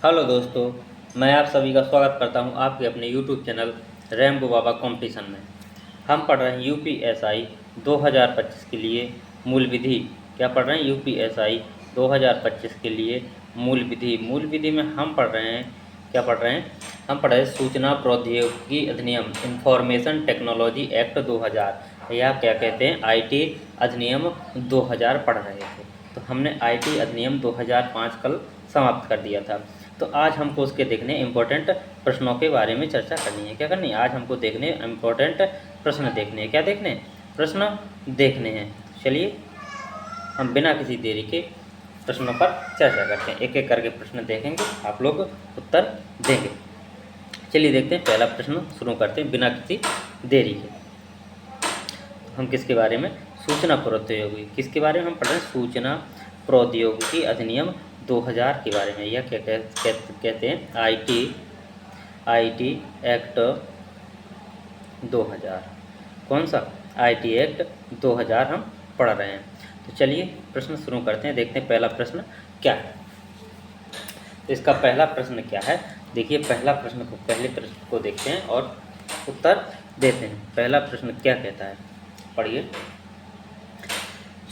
Hello दोस्तों, मैं आप सभी का स्वागत करता हूं आपके अपने यूट्यूब चैनल रैम्बो बाबा कंपटीशन में। हम पढ़ रहे हैं यूपीएसआई 2025 के लिए मूल विधि। क्या पढ़ रहे हैं? यूपीएसआई 2025 के लिए मूल विधि। मूल विधि में हम पढ़ रहे हैं, क्या पढ़ रहे हैं? हम पढ़ रहे हैं सूचना प्रौद्योगिकी अधिनियम इंफॉर्मेशन टेक्नोलॉजी एक्ट 2000, या क्या कहते हैं, आईटी अधिनियम 2000 पढ़ रहे थे। तो हमने आईटी अधिनियम 2005 कल समाप्त कर दिया था। तो आज हमको उसके देखने इम्पोर्टेंट प्रश्नों के बारे में चर्चा करनी है। क्या करनी है? आज हमको देखने इम्पोर्टेंट प्रश्न देखने हैं। क्या देखने हैं? प्रश्न देखने हैं। चलिए हम बिना किसी देरी के प्रश्नों पर चर्चा करते हैं। एक एक करके प्रश्न देखेंगे, आप लोग उत्तर देंगे। चलिए देखते हैं, पहला प्रश्न शुरू करते हैं बिना किसी देरी के। हम किसके बारे में? सूचना प्रौद्योगिकी। किसके बारे में हम पढ़ रहे हैं? सूचना प्रौद्योगिकी अधिनियम 2000 के बारे में। यह क्या कहते हैं? IT act 2000। कौन सा? आईटी एक्ट 2000 हम पढ़ रहे हैं। तो चलिए प्रश्न शुरू करते हैं, देखते हैं पहला प्रश्न क्या है। तो इसका पहला प्रश्न क्या है, देखिए पहले प्रश्न को देखते हैं और उत्तर देते हैं। पहला प्रश्न क्या कहता है, पढ़िए।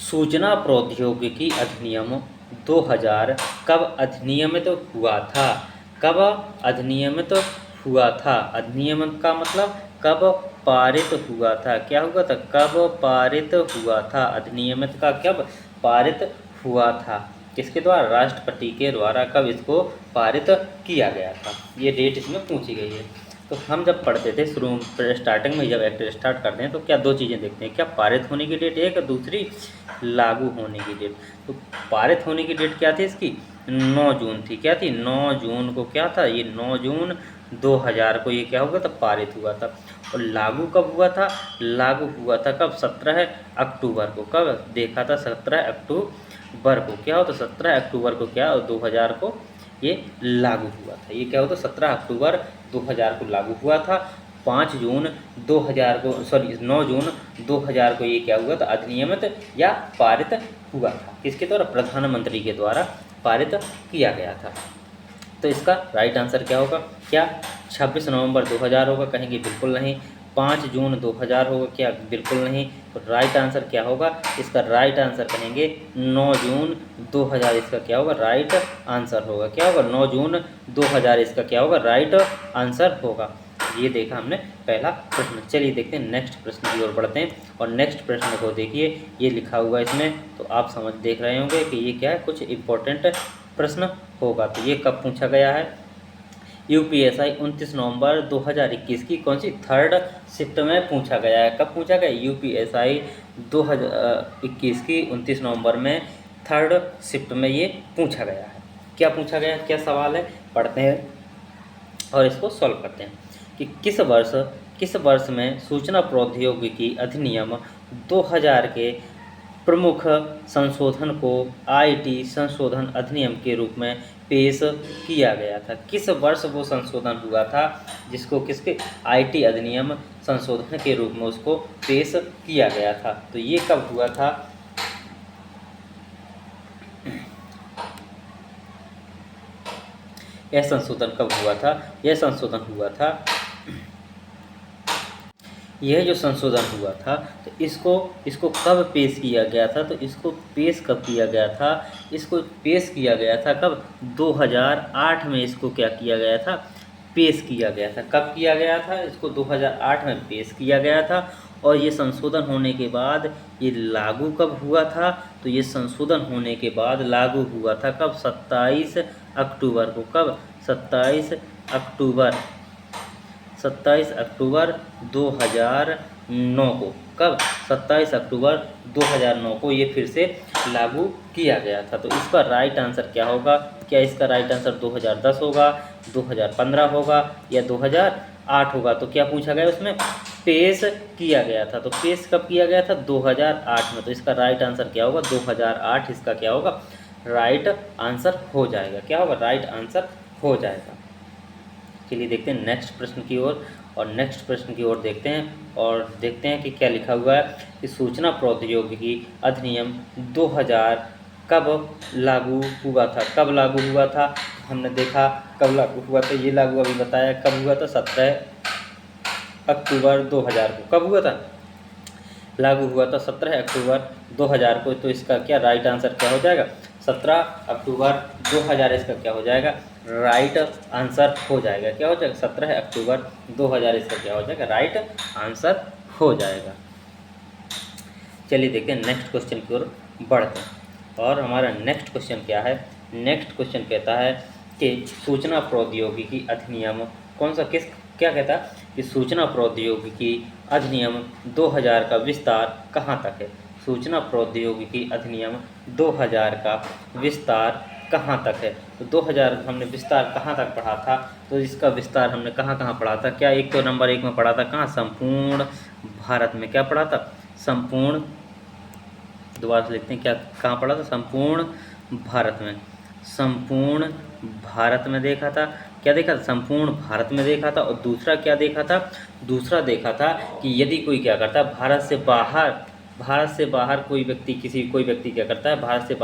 सूचना प्रौद्योगिकी अधिनियम 2000 कब अधिनियमित हुआ था? कब अधिनियमित हुआ था? अधिनियम का मतलब कब पारित हुआ था? क्या हुआ था? कब पारित हुआ था? अधिनियमित का कब पारित हुआ था? किसके द्वारा? राष्ट्रपति के द्वारा कब इसको पारित किया गया था? ये डेट इसमें पूछी गई है। तो हम जब पढ़ते थे शुरू स्टार्टिंग में, जब एक्ट स्टार्ट करते हैं तो क्या दो चीज़ें देखते हैं, क्या पारित होने की डेट एक, दूसरी लागू होने की डेट। तो पारित होने की डेट क्या थी इसकी? 9 जून थी। क्या थी? 9 जून को क्या था? ये 9 जून 2000 को ये क्या हुआ था? पारित हुआ था। और लागू कब हुआ था? लागू हुआ था कब? 17 अक्टूबर को। कब देखा था? 17 अक्टूबर को। क्या होता? 17 अक्टूबर को क्या 2000 को ये लागू हुआ था। ये क्या होता? 17 अक्टूबर 2000 को लागू हुआ था। 5 जून 2000 को, 9 जून 2000 को ये क्या हुआ था? अधिनियमित या पारित हुआ था। किसके द्वारा? प्रधानमंत्री के द्वारा पारित किया गया था। तो इसका राइट आंसर क्या होगा? क्या 26 नवंबर 2000 होगा? कहेंगे बिल्कुल नहीं। 5 जून 2000 होगा? क्या? बिल्कुल नहीं। तो राइट आंसर क्या होगा? इसका राइट आंसर कहेंगे 9 जून 2000। इसका क्या होगा? राइट आंसर होगा। क्या होगा? 9 जून 2000 इसका क्या होगा? राइट आंसर होगा। ये देखा हमने पहला प्रश्न। चलिए देखते हैं नेक्स्ट प्रश्न की ओर बढ़ते हैं। और नेक्स्ट प्रश्न को देखिए, ये लिखा हुआ है इसमें, तो आप समझ देख रहे होंगे कि ये क्या है, कुछ इम्पोर्टेंट प्रश्न होगा। तो ये कब पूछा गया है? यूपीएसआई 29 नवंबर 2021 की कौन सी थर्ड शिफ्ट में पूछा गया है। कब पूछा गया? यूपीएसआई 2021 की 29 नवंबर में थर्ड शिफ्ट में ये पूछा गया है। क्या पूछा गया? क्या सवाल है, पढ़ते हैं और इसको सॉल्व करते हैं। कि किस वर्ष में सूचना प्रौद्योगिकी अधिनियम 2000 के प्रमुख संशोधन को आईटी संशोधन अधिनियम के रूप में पेश किया गया था? किस वर्ष वो संशोधन हुआ था जिसको किसके आईटी अधिनियम संशोधन के रूप में उसको पेश किया गया था? तो ये कब हुआ था? यह संशोधन कब हुआ था? यह संशोधन हुआ था, यह जो संशोधन हुआ था तो इसको कब पेश किया गया था? तो इसको पेश कब किया गया था? इसको पेश किया गया था कब? 2008 में इसको क्या किया गया था? पेश किया गया था। कब किया गया था? इसको 2008 में पेश किया गया था। और ये संशोधन होने के बाद ये लागू कब हुआ था? तो ये संशोधन होने के बाद लागू हुआ था कब? 27 अक्टूबर को। कब? 27 अक्टूबर 2009 को। कब? 27 अक्टूबर 2009 को ये फिर से लागू किया गया था। तो इसका राइट आंसर क्या होगा? क्या इसका राइट आंसर 2010 होगा, 2015 होगा या 2008 होगा? तो क्या पूछा गया उसमें? पेश किया गया था। तो पेश कब किया गया था? 2008 में। तो इसका राइट आंसर क्या होगा? 2008 इसका क्या होगा? राइट आंसर हो जाएगा। क्या होगा? राइट आंसर हो जाएगा। चलिए देखते हैं नेक्स्ट प्रश्न की ओर। और नेक्स्ट प्रश्न की ओर देखते हैं और देखते हैं कि क्या लिखा हुआ है। कि सूचना प्रौद्योगिकी अधिनियम 2000 कब लागू हुआ था? कब लागू हुआ था? हमने देखा कब लागू हुआ, तो ये लागू अभी बताया कब हुआ था, 17 अक्टूबर 2000 को। कब हुआ था? लागू हुआ था 17 अक्टूबर 2000 को। तो इसका क्या राइट आंसर क्या हो जाएगा? 17 अक्टूबर 2000 इसका क्या हो जाएगा? राइट आंसर हो जाएगा। क्या हो जाएगा? 17 अक्टूबर 2000 इसका क्या हो जाएगा? राइट आंसर हो जाएगा। चलिए देखते हैं नेक्स्ट क्वेश्चन की ओर बढ़ते हैं। और हमारा नेक्स्ट क्वेश्चन क्या है? नेक्स्ट क्वेश्चन कहता है कि सूचना प्रौद्योगिकी अधिनियम कौन सा क्या कहता है कि सूचना प्रौद्योगिकी अधिनियम 2000 का विस्तार कहाँ तक है? सूचना प्रौद्योगिकी अधिनियम 2000 का विस्तार कहाँ तक है? तो 2000 हमने विस्तार कहाँ तक पढ़ा था? तो इसका विस्तार हमने कहाँ कहाँ पढ़ा था? क्या एक तो नंबर 1 में पढ़ा था, कहाँ? संपूर्ण भारत में। क्या पढ़ा था? संपूर्ण, दोबारा से लिखते हैं, क्या कहाँ पढ़ा था? संपूर्ण भारत में। संपूर्ण भारत में देखा था। क्या देखा था? संपूर्ण भारत में देखा था। और दूसरा क्या देखा था? दूसरा देखा था कि यदि कोई क्या करता है भारत से बाहर कोई व्यक्ति क्या करता है? भारत के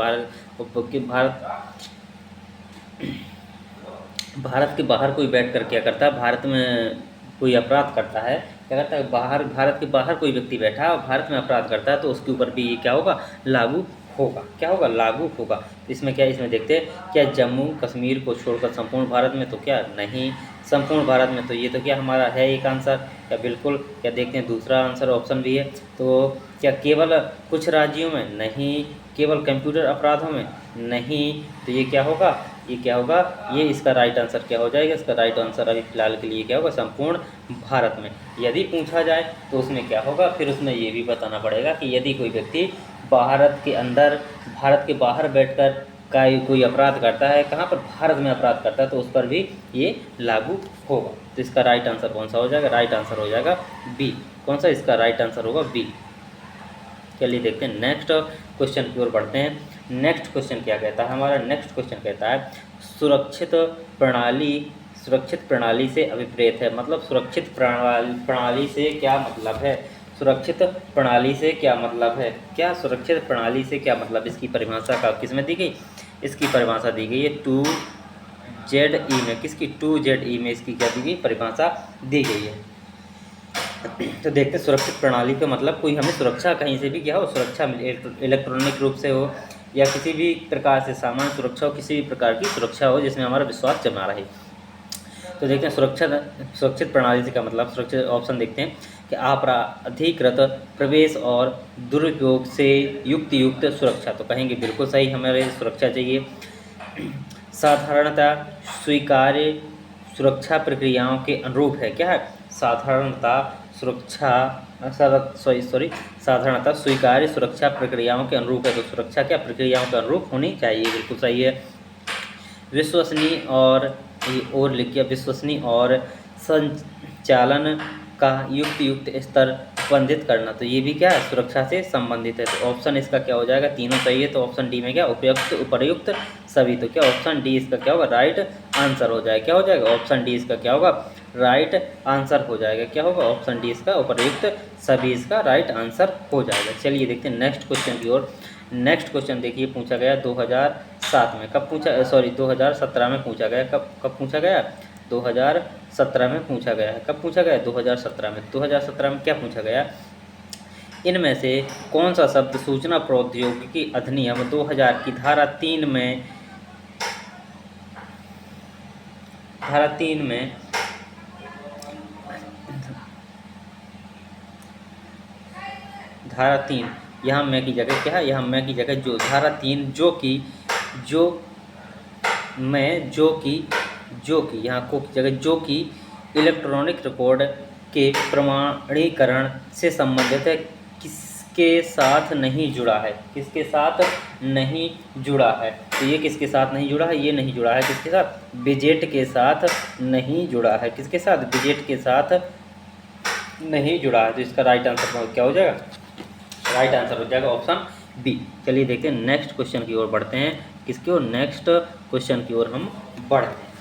बाहर कोई बैठकर क्या करता है? भारत में कोई अपराध करता है, क्या करता है? भारत के बाहर कोई व्यक्ति बैठा है और भारत में अपराध करता है, तो उसके ऊपर भी ये क्या होगा? लागू होगा। क्या होगा? लागू होगा। इसमें क्या, इसमें देखते हैं क्या जम्मू कश्मीर को छोड़कर संपूर्ण भारत में? तो क्या नहीं, संपूर्ण भारत में। तो ये तो क्या हमारा है एक आंसर? क्या बिल्कुल। क्या देखते हैं दूसरा आंसर ऑप्शन भी है। तो क्या केवल कुछ राज्यों में? नहीं। केवल कंप्यूटर अपराधों में? नहीं। तो ये क्या होगा? ये क्या होगा? ये इसका राइट आंसर क्या हो जाएगा? इसका राइट आंसर अभी फिलहाल के लिए क्या होगा? संपूर्ण भारत में। यदि पूछा जाए तो उसमें क्या होगा? फिर उसमें ये भी बताना पड़ेगा कि यदि कोई व्यक्ति भारत के बाहर बैठकर कोई अपराध करता है, कहाँ पर? भारत में अपराध करता है, तो उस पर भी ये लागू होगा। तो इसका राइट आंसर कौन सा हो जाएगा? राइट आंसर हो जाएगा बी। कौन सा इसका राइट आंसर होगा? बी। चलिए देखते हैं नेक्स्ट क्वेश्चन की ओर बढ़ते हैं। नेक्स्ट क्वेश्चन क्या कहता है? हमारा नेक्स्ट क्वेश्चन कहता है सुरक्षित प्रणाली से अभिप्रेत है। मतलब सुरक्षित प्रणाली से क्या मतलब है? सुरक्षित प्रणाली से क्या मतलब है? क्या सुरक्षित प्रणाली से क्या मतलब? इसकी परिभाषा का किसमें दी गई? इसकी परिभाषा दी गई है 2ZE में। किसकी? 2ZE में इसकी क्या दी गई? परिभाषा दी गई है। तो देखते हैं सुरक्षित प्रणाली का मतलब कोई हमें सुरक्षा कहीं से भी क्या हो, सुरक्षा इलेक्ट्रॉनिक रूप से हो या किसी भी प्रकार से सामान्य सुरक्षा हो, किसी भी प्रकार की सुरक्षा हो जिसमें हमारा विश्वास जमा रहे। तो देखते हैं सुरक्षित प्रणाली से क्या मतलब? सुरक्षित ऑप्शन देखते हैं कि आपराधिकृत प्रवेश और दुरुपयोग से युक्त सुरक्षा। तो कहेंगे बिल्कुल सही, हमें सुरक्षा चाहिए। साधारणतः स्वीकार्य सुरक्षा प्रक्रियाओं के अनुरूप है। क्या है? साधारणतः स्वीकार्य सुरक्षा प्रक्रियाओं के अनुरूप है। तो सुरक्षा क्या प्रक्रियाओं के अनुरूप होनी चाहिए? बिल्कुल सही है। विश्वसनीय और संचालन का युक्त स्तर संबंधित करना। तो ये भी क्या है? सुरक्षा से संबंधित है। तो ऑप्शन इसका क्या हो जाएगा? तीनों सही है। तो ऑप्शन डी में क्या? उपर्युक्त सभी। तो क्या ऑप्शन डी इसका क्या होगा? राइट आंसर हो जाएगा। क्या हो जाएगा? ऑप्शन डी इसका क्या होगा? राइट आंसर हो जाएगा। क्या होगा? ऑप्शन डी इसका उपर्युक्त सभी इसका राइट आंसर हो जाएगा। चलिए देखते हैं नेक्स्ट क्वेश्चन की ओर। नेक्स्ट क्वेश्चन देखिए पूछा गया 2007 में। कब पूछा? 2017 में पूछा गया। कब पूछा गया? 2017 में पूछा गया है। कब पूछा गया? 2017 में। 2017 में क्या पूछा गया? इनमें से कौन सा शब्द सूचना प्रौद्योगिकी अधिनियम 2000 की धारा 3 में धारा 3 यहाँ मैं की जगह क्या है? यहाँ मैं की जगह जो, धारा 3 जो कि यहाँ को की जगह जो कि इलेक्ट्रॉनिक रिकॉर्ड के प्रमाणीकरण से संबंधित है, किसके साथ नहीं जुड़ा है? किसके साथ नहीं जुड़ा है? तो ये किसके साथ नहीं जुड़ा है? ये नहीं जुड़ा है किसके साथ? बजट के साथ नहीं जुड़ा है। किसके साथ? बजट के साथ नहीं जुड़ा है। तो इसका राइट आंसर क्या हो जाएगा? राइट आंसर हो जाएगा ऑप्शन बी। चलिए देखते हैं नेक्स्ट क्वेश्चन की ओर बढ़ते हैं। किसकी ओर? नेक्स्ट क्वेश्चन की ओर हम बढ़ते हैं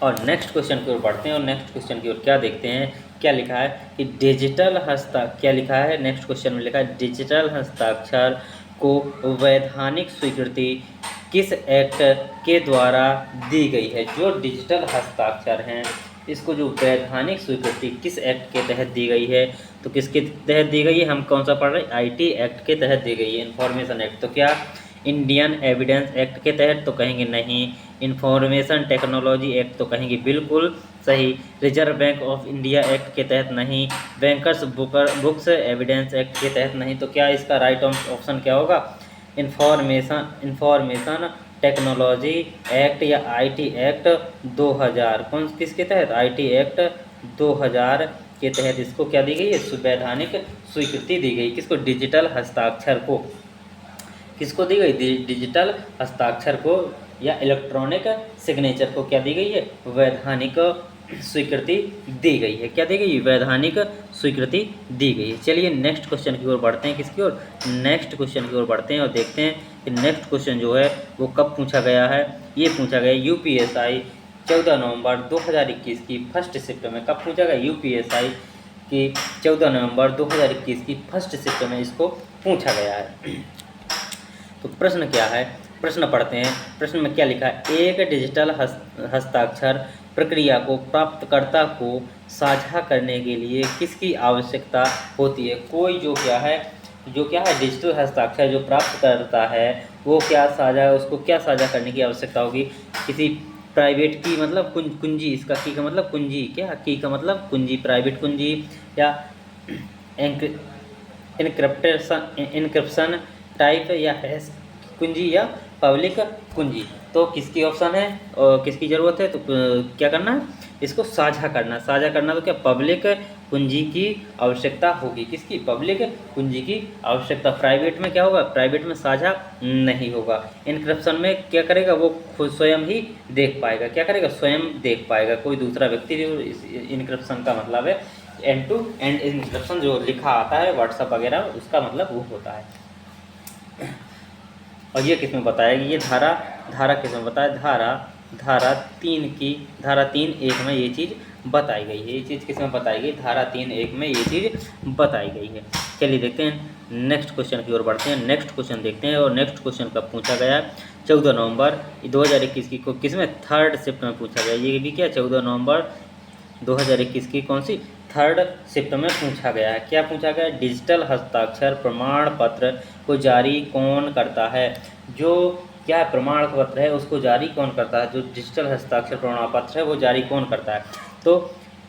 और नेक्स्ट क्वेश्चन की ओर बढ़ते हैं। और नेक्स्ट क्वेश्चन की ओर क्या देखते हैं? क्या लिखा है कि क्या लिखा है? नेक्स्ट क्वेश्चन में लिखा है डिजिटल हस्ताक्षर को वैधानिक स्वीकृति किस एक्ट के द्वारा दी गई है? जो डिजिटल हस्ताक्षर हैं इसको जो वैधानिक स्वीकृति किस एक्ट के तहत दी गई है? तो किसके तहत दी गई है? हम कौन सा पढ़ रहे हैं? आईटी एक्ट के तहत दी गई है, इंफॉर्मेशन एक्ट। तो क्या इंडियन एविडेंस एक्ट के तहत? तो कहेंगे नहीं। Information technology act? तो कहेंगे बिल्कुल सही। Reserve bank of India act के तहत? नहीं। बैंकर्स बुक्स एविडेंस एक्ट के तहत? नहीं। तो क्या इसका राइट ऑप्शन क्या होगा? इंफॉर्मेशन टेक्नोलॉजी एक्ट या आईटी एक्ट 2000। कौन किसके तहत? आईटी एक्ट 2000 के तहत इसको क्या दी गई है? वैधानिक स्वीकृति दी गई। किसको? डिजिटल हस्ताक्षर को। किसको दी गई? डिजिटल हस्ताक्षर को या इलेक्ट्रॉनिक सिग्नेचर को क्या दी गई है? वैधानिक स्वीकृति दी गई है। क्या दी गई? वैधानिक स्वीकृति दी गई है। चलिए नेक्स्ट क्वेश्चन की ओर बढ़ते हैं। किसकी ओर? नेक्स्ट क्वेश्चन की ओर बढ़ते हैं और देखते हैं कि नेक्स्ट क्वेश्चन जो है वो कब पूछा गया है। ये पूछा गया यूपीएसआई 14 नवंबर 2021 की फर्स्ट शिफ्ट में। कब पूछा गया? यूपीएसआई की 14 नवंबर 2021 की फर्स्ट शिफ्ट में इसको पूछा गया है। तो प्रश्न क्या है? प्रश्न पढ़ते हैं। प्रश्न में क्या लिखा है? एक डिजिटल हस्ताक्षर प्रक्रिया को प्राप्तकर्ता को साझा करने के लिए किसकी आवश्यकता होती है? कोई जो क्या है डिजिटल हस्ताक्षर जो प्राप्त करता है वो क्या साझा उसको क्या साझा करने की आवश्यकता होगी? किसी प्राइवेट की मतलब कुंजी, इसका की का मतलब कुंजी, क्या की का मतलब कुंजी, प्राइवेट कुंजी या इनक्रिप्शन टाइप या हैश कुंजी या पब्लिक कुंजी। तो किसकी ऑप्शन है और किसकी ज़रूरत है? तो क्या करना है? इसको साझा करना। साझा करना तो क्या पब्लिक कुंजी की आवश्यकता होगी। किसकी? पब्लिक कुंजी की आवश्यकता। प्राइवेट में क्या होगा? प्राइवेट में साझा नहीं होगा। इनक्रिप्शन में क्या करेगा? वो खुद स्वयं ही देख पाएगा। क्या करेगा? स्वयं देख पाएगा, कोई दूसरा व्यक्ति। इनक्रिप्शन का मतलब है एंड टू एंड इनक्रिप्शन, जो लिखा आता है व्हाट्सएप वगैरह उसका मतलब वो होता है। और ये किसमें बताया कि ये धारा किसमें बताया? धारा 3(1) में ये चीज़ बताई गई है। ये चीज़ किसमें बताई गई? धारा 3(1) में ये चीज़ बताई गई है। चलिए देखते हैं नेक्स्ट क्वेश्चन की ओर बढ़ते हैं। नेक्स्ट क्वेश्चन देखते हैं और नेक्स्ट क्वेश्चन कब पूछा गया? 14 नवंबर 2021 की को किसमें? थर्ड शिफ्ट में पूछा गया। ये भी क्या? 14 नवंबर 2021 की कौन सी? थर्ड शिफ्ट में पूछा गया है। क्या पूछा गया? डिजिटल हस्ताक्षर प्रमाण पत्र को जारी कौन करता है? जो क्या प्रमाण पत्र है उसको जारी कौन करता है? जो डिजिटल हस्ताक्षर प्रमाण पत्र है वो जारी कौन करता है? तो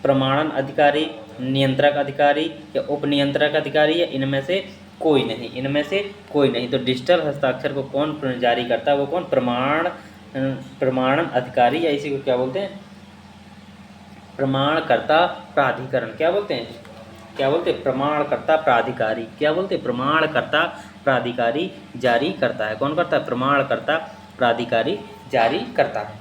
प्रमाणन अधिकारी, नियंत्रक अधिकारी या उपनियंत्रक अधिकारी या इनमें से कोई नहीं। इनमें से कोई नहीं। तो डिजिटल हस्ताक्षर को कौन जारी करता है? वो कौन? प्रमाणन अधिकारी या इसी को क्या बोलते हैं? प्रमाणकर्ता प्राधिकरण। क्या बोलते हैं? प्रमाणकर्ता प्राधिकारी। क्या बोलते हैं? प्रमाणकर्ता प्राधिकारी जारी करता है। कौन करता है? प्रमाणकर्ता प्राधिकारी जारी करता है।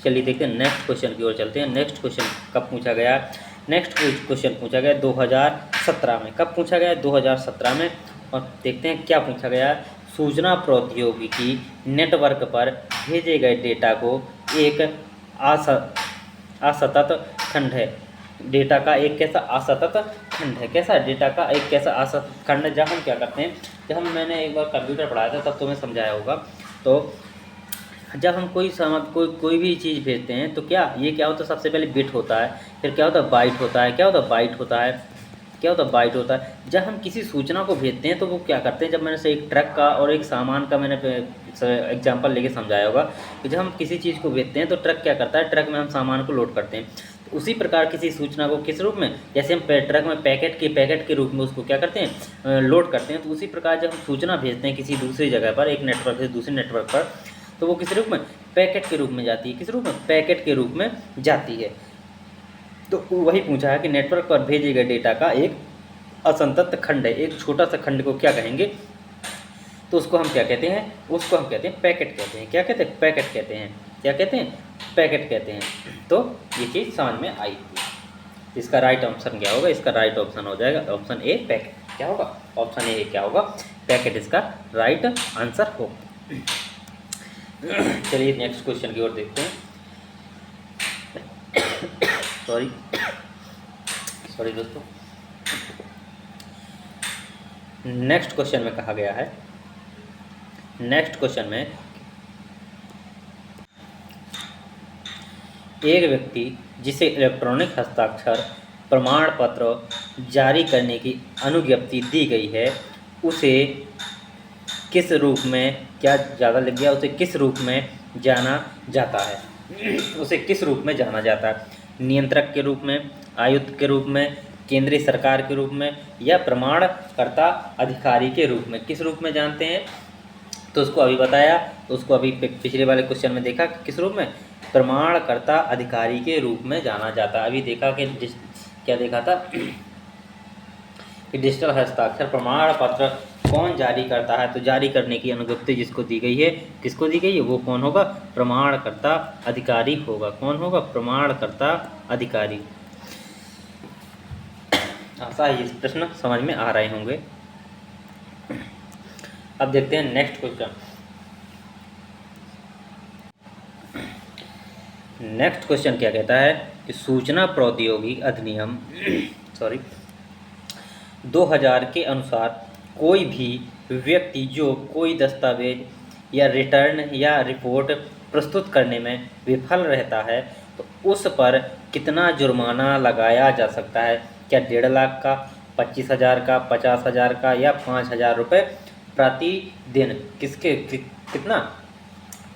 चलिए देखते हैं नेक्स्ट क्वेश्चन की ओर चलते हैं। नेक्स्ट क्वेश्चन कब पूछा गया? नेक्स्ट क्वेश्चन पूछा गया 2017 में। कब पूछा गया? 2017 में। और देखते हैं क्या पूछा गया। सूचना प्रौद्योगिकी नेटवर्क पर भेजे गए डेटा को एक असतत खंड है। डेटा का एक कैसा? असतत खंड है। कैसा? डेटा का एक कैसा? असतत खंड है। जब हम क्या करते हैं, मैंने एक बार कंप्यूटर पढ़ाया था तब तुम्हें समझाया होगा। तो जब हम कोई भी चीज़ भेजते हैं तो क्या ये क्या होता है? सबसे पहले बिट होता है, फिर क्या होता है? बाइट होता है। क्या होता है? बाइट होता है। क्या होता है? बाइट होता है। जब हम किसी सूचना को भेजते हैं तो वो क्या करते हैं? जब मैंने से एक ट्रक का और एक सामान का मैंने एग्जांपल लेके समझाया होगा कि जब हम किसी चीज़ को भेजते हैं तो ट्रक क्या करता है? ट्रक में हम सामान को लोड करते हैं। तो उसी प्रकार किसी सूचना को किस रूप में? जैसे हम ट्रक में पैकेट के रूप में उसको क्या करते हैं? लोड करते हैं। तो उसी प्रकार जब हम सूचना भेजते हैं किसी दूसरी जगह पर, एक नेटवर्क से दूसरे नेटवर्क पर, तो वो किस रूप में? पैकेट के रूप में जाती है। किस रूप में? पैकेट के रूप में जाती है। तो वही पूछा है कि नेटवर्क पर भेजे गए डेटा का एक असंतत खंड है। एक छोटा सा खंड को क्या कहेंगे? तो उसको हम क्या कहते हैं? उसको हम कहते हैं पैकेट कहते हैं। क्या कहते हैं? पैकेट कहते हैं। क्या कहते हैं? पैकेट कहते हैं। तो ये चीज़ समझ में आई थी। इसका राइट ऑप्शन क्या होगा? इसका राइट ऑप्शन हो जाएगा ऑप्शन ए, पैकेट। क्या होगा? ऑप्शन ए क्या होगा? पैकेट इसका राइट आंसर होगा। चलिए नेक्स्ट क्वेश्चन की ओर देखते हैं। सॉरी दोस्तों। नेक्स्ट क्वेश्चन में कहा गया है, नेक्स्ट क्वेश्चन में एक व्यक्ति जिसे इलेक्ट्रॉनिक हस्ताक्षर प्रमाण पत्र जारी करने की अनुज्ञप्ति दी गई है उसे किस रूप में, क्या ज़्यादा लग गया, उसे किस रूप में जाना जाता है? उसे किस रूप में जाना जाता है? नियंत्रक के रूप में, आयुक्त के रूप में, केंद्रीय सरकार के रूप में, या प्रमाणकर्ता अधिकारी के रूप में? किस रूप में जानते हैं? तो उसको अभी बताया, तो उसको अभी पिछले वाले क्वेश्चन में देखा कि किस रूप में, प्रमाणकर्ता अधिकारी के रूप में जाना जाता है। अभी देखा कि क्या देखा था कि डिजिटल हस्ताक्षर प्रमाण पत्र कौन जारी करता है? तो जारी करने की अनुज्ञप्ति जिसको दी गई है, किसको दी गई है, वो कौन होगा? प्रमाणकर्ता अधिकारी होगा। कौन होगा? प्रमाणकर्ता अधिकारी। आशा है ये प्रश्न समझ में आ रहे होंगे। अब देखते हैं नेक्स्ट क्वेश्चन। नेक्स्ट क्वेश्चन क्या कहता है कि सूचना प्रौद्योगिकी अधिनियम 2000 के अनुसार कोई भी व्यक्ति जो कोई दस्तावेज या रिटर्न या रिपोर्ट प्रस्तुत करने में विफल रहता है तो उस पर कितना जुर्माना लगाया जा सकता है? क्या 1.5 लाख का, 25,000 का, 50,000 का, या 5,000 रुपये प्रतिदिन? कितना?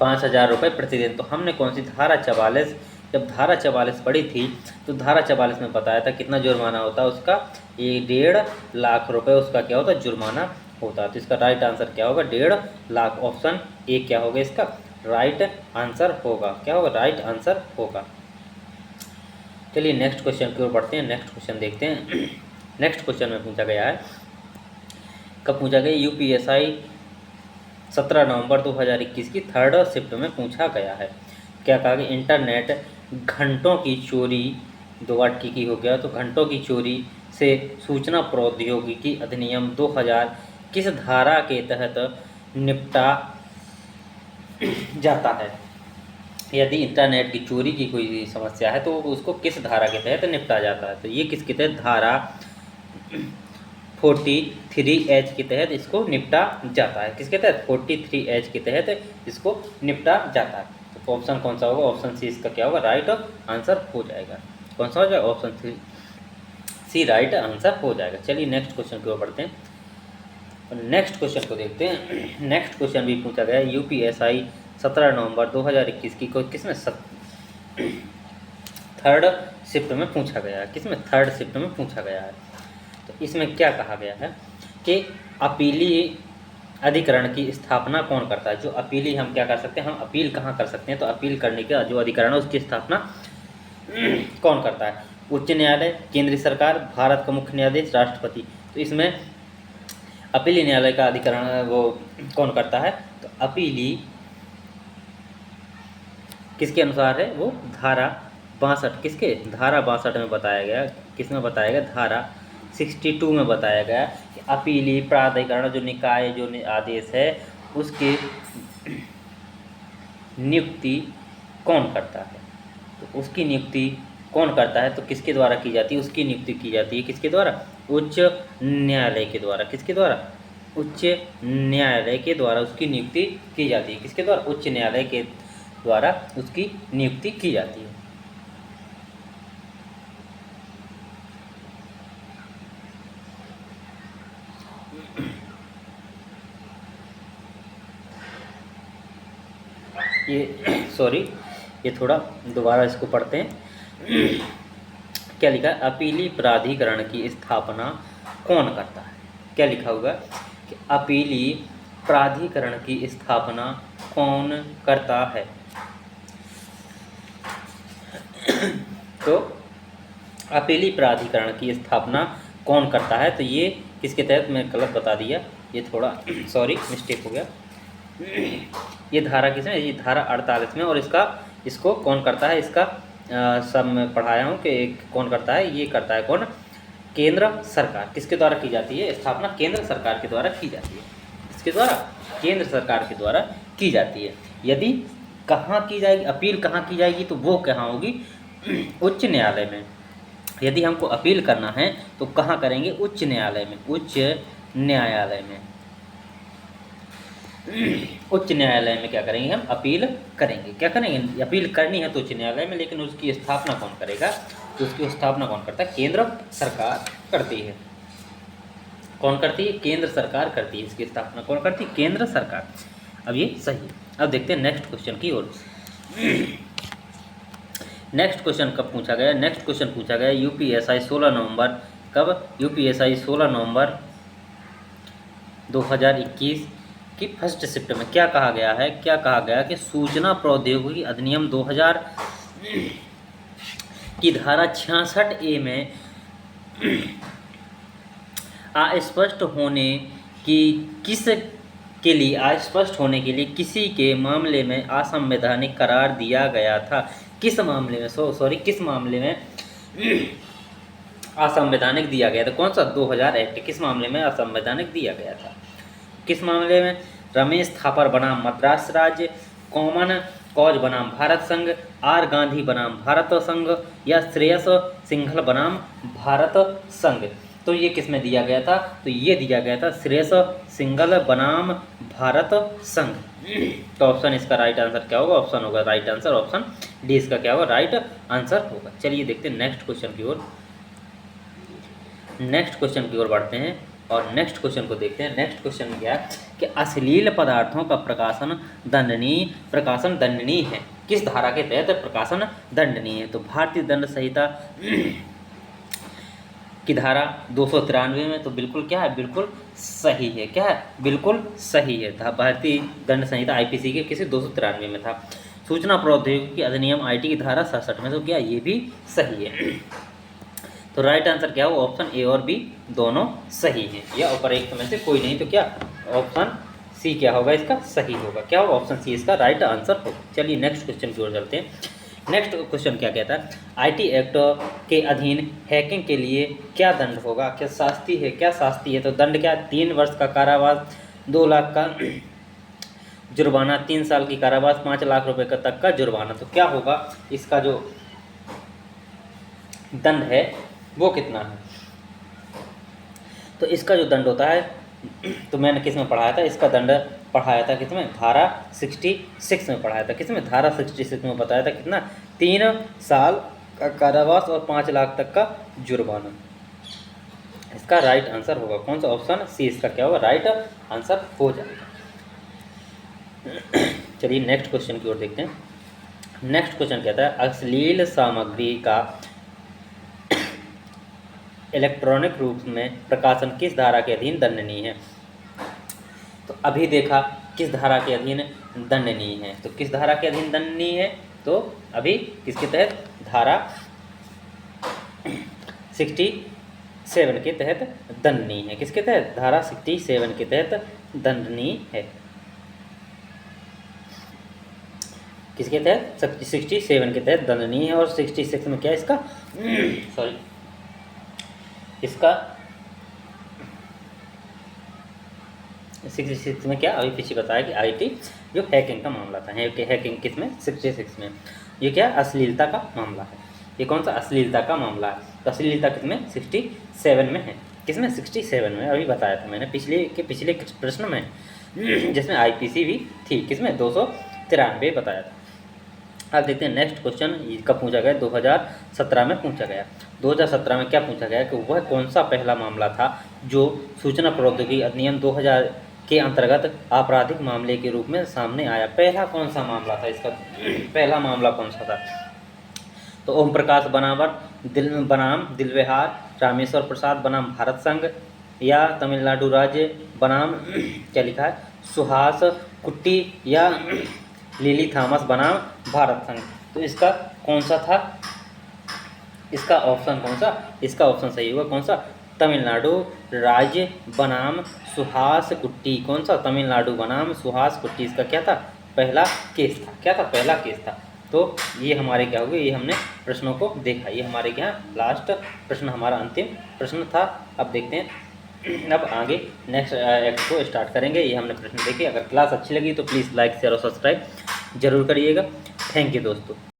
5,000 रुपये प्रतिदिन। तो हमने कौन सी धारा 44, जब धारा 44 पढ़ी थी तो धारा 44 में बताया था कितना जुर्माना होता है उसका, 1.5 लाख रुपये उसका क्या होता है? जुर्माना होता है। तो इसका राइट आंसर क्या होगा? 1.5 लाख। ऑप्शन ए क्या होगा इसका? राइट आंसर होगा। क्या होगा? राइट आंसर होगा। चलिए नेक्स्ट क्वेश्चन की ओर बढ़ते हैं। नेक्स्ट क्वेश्चन देखते हैं। नेक्स्ट क्वेश्चन में पूछा गया है, कब पूछा गया? यूपीएसआई 17 नवंबर 2021 की 3rd शिफ्ट में पूछा गया है। क्या कहा कि इंटरनेट घंटों की चोरी, 2 बार की हो गया, तो घंटों की चोरी से सूचना प्रौद्योगिकी अधिनियम 2000 किस धारा के तहत निपटा जाता है? यदि इंटरनेट की चोरी की कोई समस्या है तो उसको किस धारा के तहत निपटा जाता है? तो ये किसके तहत? धारा 43H के तहत इसको निपटा जाता है। किसके तहत? 43H के तहत इसको निपटा जाता है। तो ऑप्शन कौन सा होगा? ऑप्शन सी इसका क्या होगा? राइट आंसर हो जाएगा। कौन सा हो जाएगा? ऑप्शन सी राइट आंसर हो जाएगा। चलिए नेक्स्ट क्वेश्चन की ओर बढ़ते हैं। नेक्स्ट क्वेश्चन को देखते हैं। नेक्स्ट क्वेश्चन भी पूछा गया यूपीएसआई 17 नवंबर 2021 की किसमें 3rd शिफ्ट में पूछा गया है। किसमें? 3rd शिफ्ट में पूछा गया है। तो इसमें क्या कहा गया है कि अपीली अधिकरण की स्थापना कौन करता है? जो अपीली, हम क्या कर सकते हैं, हम अपील कहाँ कर सकते हैं? तो अपील करने का जो अधिकरण है उसकी स्थापना कौन करता है? उच्च न्यायालय, केंद्रीय सरकार, भारत का मुख्य न्यायाधीश, राष्ट्रपति। तो इसमें अपीली न्यायालय का अधिकरण वो कौन करता है? तो अपीली किसके अनुसार है? वो धारा 62, किसके? धारा 62 में बताया गया। किसमें बताया गया? धारा 62 में बताया गया कि अपीली प्राधिकरण, जो निकाय, जो आदेश है, उसकी नियुक्ति कौन करता है? तो उसकी नियुक्ति कौन करता है? तो किसके द्वारा की जाती है? उसकी नियुक्ति की जाती है किसके द्वारा? उच्च न्यायालय के द्वारा। किसके द्वारा? उच्च न्यायालय के द्वारा उसकी नियुक्ति की जाती है। किसके द्वारा? उच्च न्यायालय के द्वारा उसकी नियुक्ति की जाती है। ये थोड़ा दोबारा इसको पढ़ते हैं। क्या लिखा है? अपीली प्राधिकरण की स्थापना कौन करता है? क्या लिखा होगा कि अपीली प्राधिकरण की स्थापना कौन करता है? तो अपीली प्राधिकरण की स्थापना कौन करता है? तो ये किसके तहत, मैं गलत बता दिया, ये थोड़ा मिस्टेक हो गया। ये धारा किसमें? ये धारा 48 में। और इसको कौन करता है? इसका सब मैं पढ़ाया हूँ कि कौन करता है। ये करता है कौन? केंद्र सरकार। किसके द्वारा की जाती है स्थापना? केंद्र सरकार के द्वारा की जाती है। किसके द्वारा? केंद्र सरकार के द्वारा की जाती है। यदि कहाँ की जाएगी अपील, कहाँ की जाएगी? तो वो कहाँ होगी? उच्च न्यायालय में। यदि हमको अपील करना है तो कहाँ करेंगे? उच्च न्यायालय में। उच्च न्यायालय में। उच्च न्यायालय में क्या करेंगे, हम अपील करेंगे। क्या करेंगे, अपील करनी है तो उच्च न्यायालय में, लेकिन उसकी स्थापना कौन करेगा, तो उसकी स्थापना कौन करता है, केंद्र सरकार करती है। कौन करती है, केंद्र सरकार करती है। इसकी स्थापना कौन करती है, केंद्र सरकार। अब ये सही है। अब देखते हैं नेक्स्ट क्वेश्चन की ओर। नेक्स्ट क्वेश्चन कब पूछा गया, नेक्स्ट क्वेश्चन पूछा गया यूपीएसआई 16 नवंबर, कब, यूपीएसआई 16 नवंबर 2021 की फर्स्ट शिफ्ट में क्या कहा गया है, क्या कहा गया कि सूचना प्रौद्योगिकी अधिनियम 2000 की धारा 66A में अस्पष्ट होने की किस के लिए, अस्पष्ट होने के लिए किसी के मामले में असंवैधानिक करार दिया गया था। किस मामले में, सॉरी किस मामले में असंवैधानिक दिया गया था, कौन सा, 2000 एक्ट किस मामले में असंवैधानिक दिया गया था, किस मामले में, रमेश थापर बनाम मद्रास राज्य, कॉमन कॉज बनाम भारत संघ, आर गांधी बनाम भारत संघ, या श्रेयस सिंघल बनाम भारत संघ। तो ये किस में दिया गया था, तो ये दिया गया था श्रेयस सिंघल बनाम भारत संघ। तो ऑप्शन इसका राइट आंसर क्या होगा, ऑप्शन होगा राइट आंसर, ऑप्शन डी इसका क्या होगा, राइट आंसर होगा। चलिए देखते हैं नेक्स्ट क्वेश्चन की ओर, नेक्स्ट क्वेश्चन की ओर बढ़ते हैं और नेक्स्ट क्वेश्चन को देखते हैं। नेक्स्ट क्वेश्चन में क्या है कि अश्लील पदार्थों का प्रकाशन दंडनीय है। किस धारा के तहत प्रकाशन दंडनीय है, तो भारतीय दंड संहिता की धारा 293 में, तो बिल्कुल क्या है, बिल्कुल सही है। क्या है, बिल्कुल सही है। भारतीय दंड संहिता आईपीसी के किसी 293 में था। सूचना प्रौद्योगिकी अधिनियम आईटी की धारा 67 में, तो क्या ये भी सही है। तो राइट आंसर क्या हो, ऑप्शन ए और बी दोनों सही हैं, या उपरोक्त में से कोई नहीं, तो क्या ऑप्शन सी क्या होगा, इसका सही होगा। क्या होगा, ऑप्शन सी इसका राइट आंसर होगा। चलिए नेक्स्ट क्वेश्चन की ओर चलते हैं। नेक्स्ट क्वेश्चन क्या कहता है, आईटी एक्ट के अधीन हैकिंग के लिए क्या दंड होगा, क्या शास्ति है, क्या शास्ति है, तो दंड क्या, 3 वर्ष का कारावास, 2 लाख का जुर्माना, 3 साल की कारावास, 5 लाख रुपए का तक का जुर्माना। तो क्या होगा, इसका जो दंड है वो कितना है, तो इसका जो दंड होता है, तो मैंने किस में पढ़ाया था, इसका दंड पढ़ाया था किसमें, धारा 66 में पढ़ाया था। किसमें, धारा 66 में बताया था कितना, 3 साल का कारावास और 5 लाख तक का जुर्माना। इसका राइट आंसर होगा कौन सा, ऑप्शन सी इसका क्या होगा, राइट आंसर हो जाएगा। चलिए नेक्स्ट क्वेश्चन की ओर देखते हैं। नेक्स्ट क्वेश्चन कहता है अश्लील सामग्री का इलेक्ट्रॉनिक रूप में प्रकाशन किस धारा के अधीन दंडनीय है। तो अभी देखा किस धारा के अधीन दंडनीय है, तो किस धारा के अधीन दंडनीय है, तो अभी किसके तहत, धारा 67 के तहत दंडनीय है। किसके तहत, धारा 67 के तहत दंडनीय है। किसके तहत, 67 के तहत दंडनीय है। और 66 में क्या है इसका, सॉरी इसका 66 में क्या, अभी पीछे बताया कि आईटी जो हैकिंग का मामला था, हैकिंग किस में, 66 में। ये क्या, अश्लीलता का मामला है। ये कौन सा, अश्लीलता का मामला है। तो अश्लीलता किसमें, 67 में है। किसमें, 67 में, अभी बताया था मैंने पिछले प्रश्न में, जिसमें आईपीसी भी थी, किसमें, 293 बताया था। अब देखते हैं नेक्स्ट क्वेश्चन कब पूछा गया, 2017 में पूछा गया। 2017 में क्या पूछा गया कि वह कौन सा पहला मामला था जो सूचना प्रौद्योगिकी अधिनियम 2000 के अंतर्गत आपराधिक मामले के रूप में सामने आया। पहला कौन सा मामला था, इसका पहला मामला कौन सा था, तो ओम प्रकाश बनाम दिलविहार, रामेश्वर प्रसाद बनाम भारत संघ, या तमिलनाडु राज्य बनाम क्या लिखा है, सुहास कुट्टी, या लिली थॉमस बनाम भारत संघ। तो इसका कौन सा था, इसका ऑप्शन कौन सा, इसका ऑप्शन सही होगा कौन सा, तमिलनाडु राज्य बनाम सुहास कुट्टी। कौन सा, तमिलनाडु बनाम सुहास कुट्टी, इसका क्या था, पहला केस था। क्या था, पहला केस था। तो ये हमारे क्या हो गए, ये हमने प्रश्नों को देखा, ये हमारे क्या लास्ट प्रश्न, हमारा अंतिम प्रश्न था। अब देखते हैं अब आगे नेक्स्ट एक्ट को स्टार्ट करेंगे। ये हमने प्रश्न देखे। अगर क्लास अच्छी लगी तो प्लीज़ लाइक शेयर और सब्सक्राइब जरूर करिएगा। थैंक यू दोस्तों।